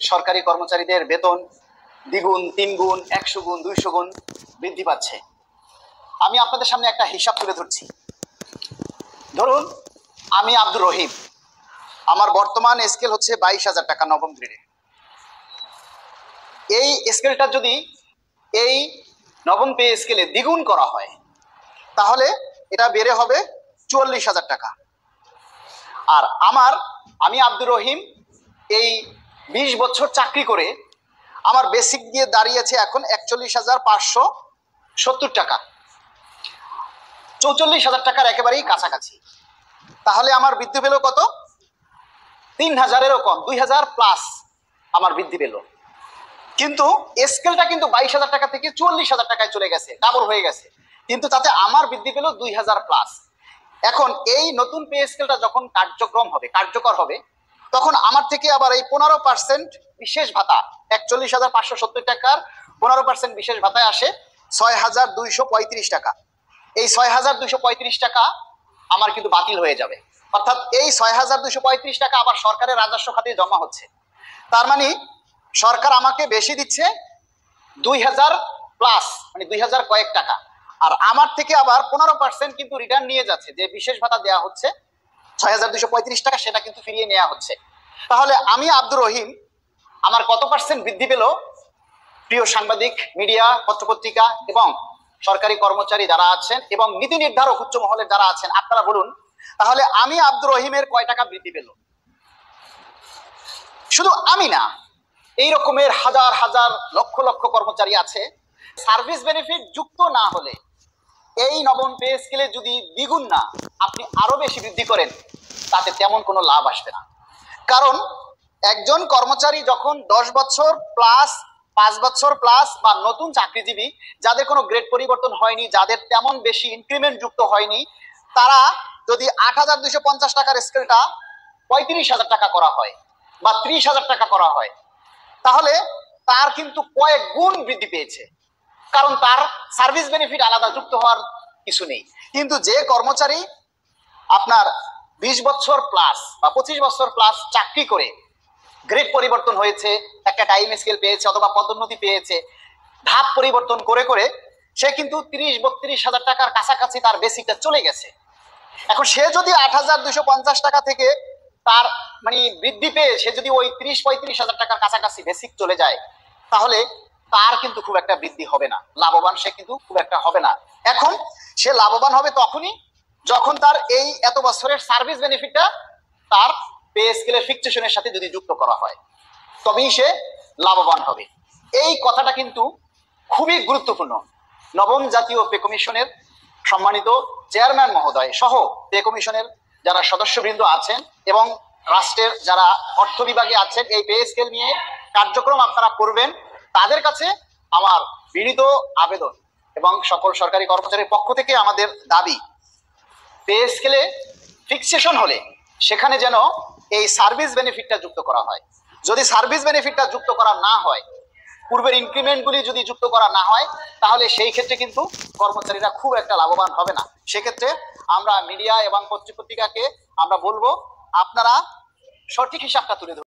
সরকারি কর্মচারীদের বেতন দ্বিগুণ, 3 গুণ, 100 গুণ, 200 গুণ বৃদ্ধি পাচ্ছে। আমি আপনাদের সামনে একটা হিসাব তুলে ধরছি। ধরুন আমি আব্দুর রহিম, আমার বর্তমান স্কেল হচ্ছে 22,000 টাকা নবম গ্রেডে। এই স্কেলটা যদি এই নবম পে স্কেলে দ্বিগুণ করা হয় তাহলে এটা বেড়ে হবে 44,000 টাকা। আর আমি আব্দুর রহিম এই 20 বছর চাকরি করে আমার বেসিক দিয়ে দাঁড়িয়েছে এখন 41,570 টাকা, 44,000 টাকার একেবারেই কাছাকাছি। তাহলে আমার বৃদ্ধি পেল কত? 3,000-এরও কম, 2,000 প্লাস আমার বৃদ্ধি পেল। কিন্তু স্কেলটা কিন্তু 22,000 টাকা থেকে 44,000 টাকায় চলে গেছে, ডাবল হয়ে গেছে, কিন্তু তাতে আমার বৃদ্ধি পেল 2,000 প্লাস। এখন এই নতুন পে স্কেলটা যখন কার্যকর হবে তখন আমার থেকে আবার এই 15% বিশেষ ভাতা, 41,570 টাকার 15% বিশেষ ভাতায় আসে 6,235 টাকা। এই 6,235 টাকা আমার কিন্তু বাতিল হয়ে যাবে, অর্থাৎ এই 6,235 টাকা আবার সরকারের রাজস্ব খাতে জমা হচ্ছে। তার মানে সরকার আমাকে বেশি দিচ্ছে 2,000 প্লাস, মানে 2,000 কয়েক টাকা, আর আমার থেকে আবার 15% কিন্তু রিটার্ন নিয়ে যাচ্ছে। যে বিশেষ ভাতা দেওয়া হচ্ছে 6,235 টাকা, সেটা কিন্তু ফিরিয়ে নেওয়া হচ্ছে। তাহলে আমি আব্দুর রহিম আমার কত পার্সেন্ট বৃদ্ধি পেল? প্রিয় সাংবাদিক, মিডিয়া, পত্রপত্রিকা এবং সরকারি কর্মচারী যারা আছেন এবং নীতি নির্ধারক উচ্চ মহলের যারা আছেন, আপনারা বলুন তাহলে আমি আব্দুর রহিমের কয় টাকা বৃদ্ধি পেল? শুধু আমি না, এই রকমের হাজার হাজার লক্ষ লক্ষ কর্মচারী আছে। সার্ভিস বেনিফিট যুক্ত না হলে এই নবম পে স্কেলে যদি দ্বিগুণ না, আপনি আরো বেশি বৃদ্ধি করেন, তাতে তেমন কোনো লাভ আসবে না। কারণ একজন কর্মচারী যখন 10 বছর প্লাস, 5 বছর প্লাস বা নতুন চাকরিজীবী যাদের কোনো গ্রেড পরিবর্তন হয়নি, যাদের তেমন বেশি ইনক্রিমেন্ট যুক্ত হয়নি, তারা যদি 8,250 টাকার স্কেলটা 35,000 টাকা করা হয় বা 30,000 টাকা করা হয়, তাহলে তার কিন্তু কয়েক গুণ বৃদ্ধি পেয়েছে, কারণ তার সার্ভিস বেনিফিট আলাদা যুক্ত হওয়ার কিছু নেই। কিন্তু যে কর্মচারী আপনার 20 বছর প্লাস বা 25 বছর প্লাস চাকরি করে গ্রেড পরিবর্তন হয়েছে, একটা টাইম স্কেল পেয়েছে অথবা পদোন্নতি পেয়েছে, ধাপ পরিবর্তন করে করে সে কিন্তু 30-32,000 টাকার কাছাকাছি তার বেসিকটা চলে গেছে। এখন সে যদি 8,250 টাকা থেকে তার মানে বৃদ্ধি পেয়ে সে যদি ওই 30-35,000 টাকার কাছাকাছি বেসিক চলে যায়, তাহলে তার কিন্তু খুব একটা বৃদ্ধি হবে না, লাভবান সে কিন্তু খুব একটা হবে না। এখন সে লাভবান হবে তখনই যখন তার এই এত বছরের সার্ভিস বেনিফিটটা তার পে স্কেলের ফিক্সেশনের সাথে যদি যুক্ত করা হয়, তবেই সে লাভবান হবে। এই কথাটা কিন্তু খুবই গুরুত্বপূর্ণ। নবম জাতীয় পে কমিশনের সম্মানিত চেয়ারম্যান মহোদয় সহ পে কমিশনের যারা সদস্যবৃন্দ আছেন এবং রাষ্ট্রের যারা অর্থ বিভাগে আছেন, এই পে স্কেল নিয়ে কার্যক্রম আপনারা করবেন, তাদের কাছে আমার বিনীত আবেদন এবং সকল সরকারি কর্মচারীর পক্ষ থেকে আমাদের দাবি, পে স্কেলে ফিক্সেশন হলে সেখানে যেন এই সার্ভিস বেনিফিটটা যুক্ত করা হয়। যদি সার্ভিস বেনিফিটটা যুক্ত করা না হয়, পূর্বের ইনক্রিমেন্টগুলি যদি যুক্ত করা না হয়, তাহলে সেই ক্ষেত্রে কিন্তু কর্মচারীরা খুব একটা লাভবান হবে না। সেক্ষেত্রে আমরা মিডিয়া এবং পত্রপত্রিকাকে আমরা বলবো, আপনারা সঠিক হিসাবটা তুলে ধরুন।